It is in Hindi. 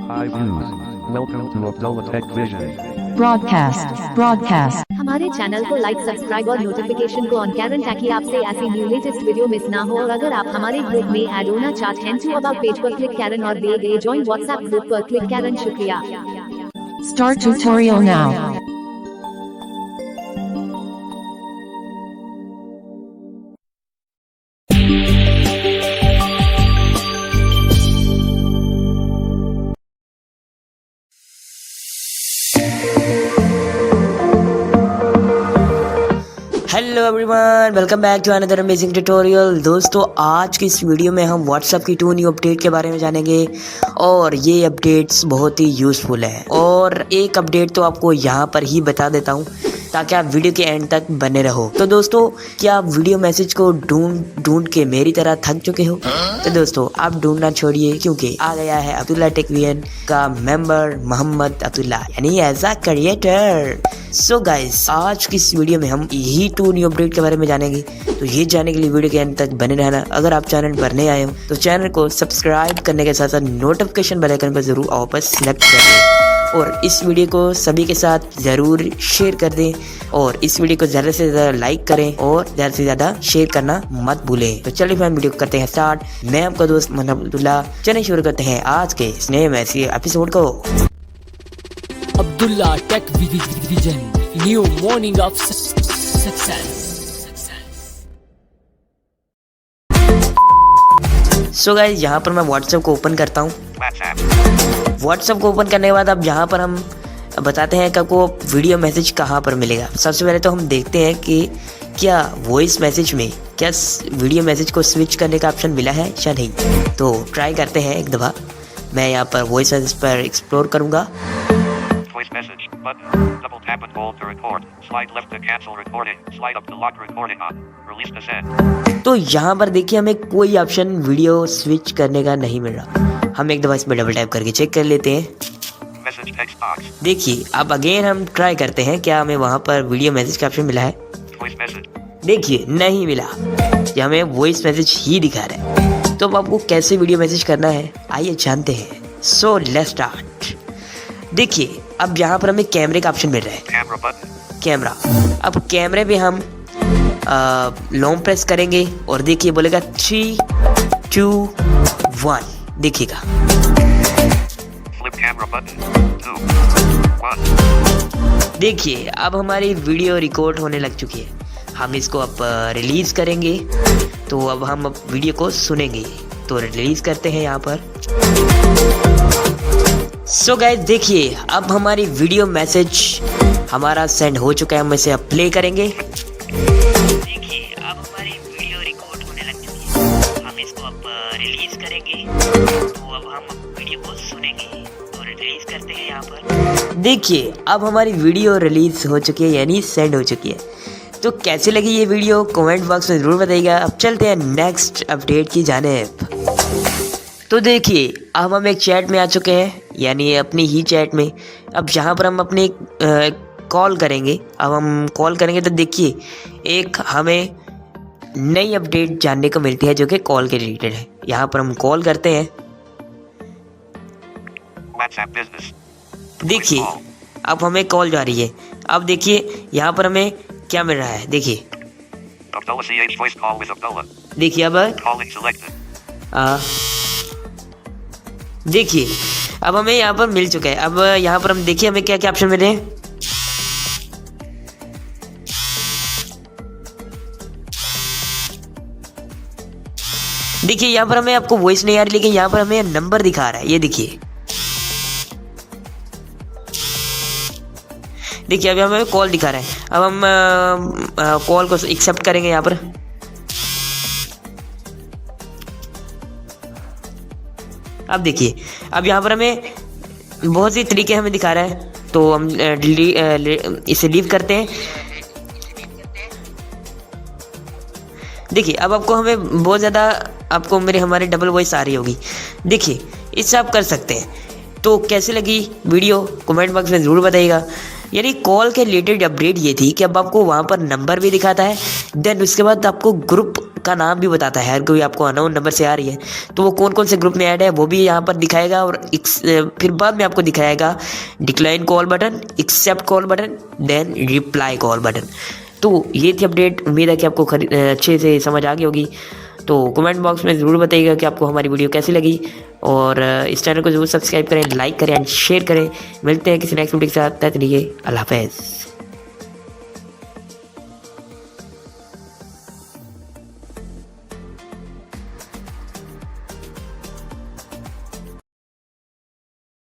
Hi views. Welcome to Abdullah Tech Vision. broadcast हमारे चैनल को लाइक, सब्सक्राइब और नोटिफिकेशन को ऑन करें ताकि आपसे ऐसी न्यू लेटेस्ट वीडियो मिस ना हो। और अगर आप हमारे ग्रुप में ऐड होना चाहते हैं तो अबाउट पेज पर क्लिक करें और दिए गए ज्वाइन व्हाट्सएप ग्रुप पर क्लिक करें। शुक्रिया। start tutorial now. Hello everyone, welcome back to another amazing tutorial. दोस्तों, आज की इस वीडियो में हम व्हाट्सएप की 2 न्यू अपडेट के बारे में जानेंगे और ये अपडेट्स बहुत ही यूज़फुल है। और एक अपडेट तो आपको यहाँ पर ही बता देता हूँ ताकि आप वीडियो के एंड तक बने रहो। तो दोस्तों, क्या आप वीडियो मैसेज को ढूंढ के मेरी तरह थक चुके हो? तो दोस्तों, आप ढूंढना छोड़िए क्योंकि आ गया है अब्दुल्ला टेक विजन का मेंबर मोहम्मद अब्दुल्ला, यानी as a creator. So guys, आज की इस वीडियो में हम यही 2 न्यू अपडेट के बारे में जानेंगे। तो ये जानने के लिए वीडियो के एंड तक बने रहना। अगर आप चैनल पर नए आए हो तो चैनल को सब्सक्राइब करने के साथ साथ नोटिफिकेशन बेल आइकन पर जरूर ऑल पर सेलेक्ट कर दें और इस वीडियो को सभी के साथ ज़रूर शेयर कर दें और इस वीडियो को ज़्यादा से ज़्यादा लाइक करें और ज़्यादा से ज़्यादा शेयर करना मत भूलें। तो चलिए हम वीडियो को करते हैं स्टार्ट। मैं आपका दोस्त मोहम्मद अब्दुल्ला। चलिए शुरू करते हैं आज के इस नए मैसी एपिसोड को। Abdullah Tech Vision, new morning of success. So guys, यहाँ पर मैं व्हाट्सएप को ओपन करता हूँ। व्हाट्सएप को ओपन करने के बाद अब यहाँ पर हम बताते हैं कि आपको वीडियो मैसेज कहाँ पर मिलेगा। सबसे पहले तो हम देखते हैं कि क्या वॉइस मैसेज में क्या वीडियो मैसेज को स्विच करने का ऑप्शन मिला है या नहीं। तो ट्राई करते हैं एक दफ़ा। मैं यहाँ पर वॉइस मैसेज पर एक्सप्लोर करूँगा। Voice message button. Double tap and hold to record. Slide left to cancel recording. Slide up to lock recording on. Release the send. तो यहाँ पर देखिए हमें कोई ऑप्शन वीडियो स्विच करने का नहीं मिल रहा। हम एक दफ़ा इस पर डबल टैप करके चेक कर लेते हैं। Message text box. देखिए, अब अगेन हम ट्राई करते हैं क्या हमें वहाँ पर वीडियो मैसेज का ऑप्शन मिला है। Voice message. देखिए, नहीं मिला। ये हमें वॉइस मैसेज ही दिखा रहा है। तो अब आपको कैसे वीडियो मैसेज करना है आइए जानते हैं। So let's start. देखिए, अब यहाँ पर हमें कैमरे का ऑप्शन मिल रहा है। Camera button. कैमरा। अब कैमरे पे हम लॉन्ग प्रेस करेंगे और देखिए बोलेगा 3, 2, 1। देखिएगा। Flip camera button. 2, 1. देखिए, अब हमारी वीडियो रिकॉर्ड होने लग चुकी है। हम इसको अब रिलीज़ करेंगे। तो अब हम वीडियो को सुनेंगे। तो रिलीज़ करते हैं यहाँ पर। सो गाइस, देखिए अब हमारी वीडियो मैसेज हमारा सेंड हो चुका है। हम इसे अब प्ले करेंगे। देखिए, अब हमारी वीडियो रिकॉर्ड होने लग चुकी है। हम इसको अब रिलीज़ करेंगे। तो अब हम वीडियो को सुनेंगे। तो रिलीज़ करते हैं यहाँ पर। देखिए, अब हमारी वीडियो रिलीज़ हो चुकी है, यानी सेंड हो चुकी है। तो कैसे लगी ये वीडियो कमेंट बॉक्स में ज़रूर बताइएगा। अब चलते हैं नेक्स्ट अपडेट की जानिब। तो देखिए, अब हम एक चैट में आ चुके हैं, यानी अपनी ही चैट में। अब जहाँ पर हम अपनी कॉल करेंगे, अब हम कॉल करेंगे तो देखिए एक हमें नई अपडेट जानने को मिलती है जो कि कॉल के रिलेटेड है। यहाँ पर हम कॉल करते हैं। WhatsApp business. देखिए, अब हमें कॉल जा रही है। अब देखिए यहाँ पर हमें क्या मिल रहा है। देखिए Abdullah CH voice call with Abdullah. देखिए अब Calling selected. देखिए अब हमें यहाँ पर मिल चुका है। अब यहाँ पर हम देखिए हमें क्या क्या ऑप्शन मिले हैं। देखिए, यहाँ पर हमें आपको वॉइस नहीं आ रही, लेकिन यहाँ पर हमें नंबर दिखा रहा है। ये देखिए, देखिए अभी हमें कॉल दिखा रहा है। अब हम कॉल को एक्सेप्ट करेंगे यहाँ पर। अब देखिए, अब यहाँ पर हमें बहुत सी तरीके हमें दिखा रहा है। तो हम इसे लीव करते हैं। देखिए, अब आपको हमें बहुत ज़्यादा आपको हमारे डबल वॉइस आ रही होगी। देखिए, इससे आप कर सकते हैं। तो कैसे लगी वीडियो कमेंट बॉक्स में ज़रूर बताइएगा। यानी कॉल के रिलेटेड अपडेट ये थी कि अब आपको वहाँ पर नंबर भी दिखाता है, देन उसके बाद आपको ग्रुप का नाम भी बताता है। अगर कोई आपको अननोन नंबर से आ रही है तो वो कौन कौन से ग्रुप में ऐड है वो भी यहाँ पर दिखाएगा, और फिर बाद में आपको दिखाएगा decline call button, accept call button, then reply call button. तो ये थी अपडेट। उम्मीद है कि आपको अच्छे से समझ आ गई होगी। तो कमेंट बॉक्स में ज़रूर बताइएगा कि आपको हमारी वीडियो कैसी लगी, और इस चैनल को ज़रूर सब्सक्राइब करें, लाइक करें एंड शेयर करें। मिलते हैं किसी नेक्स्ट वीडियो के साथ। तब तक के लिए अल्लाह हाफ़िज़।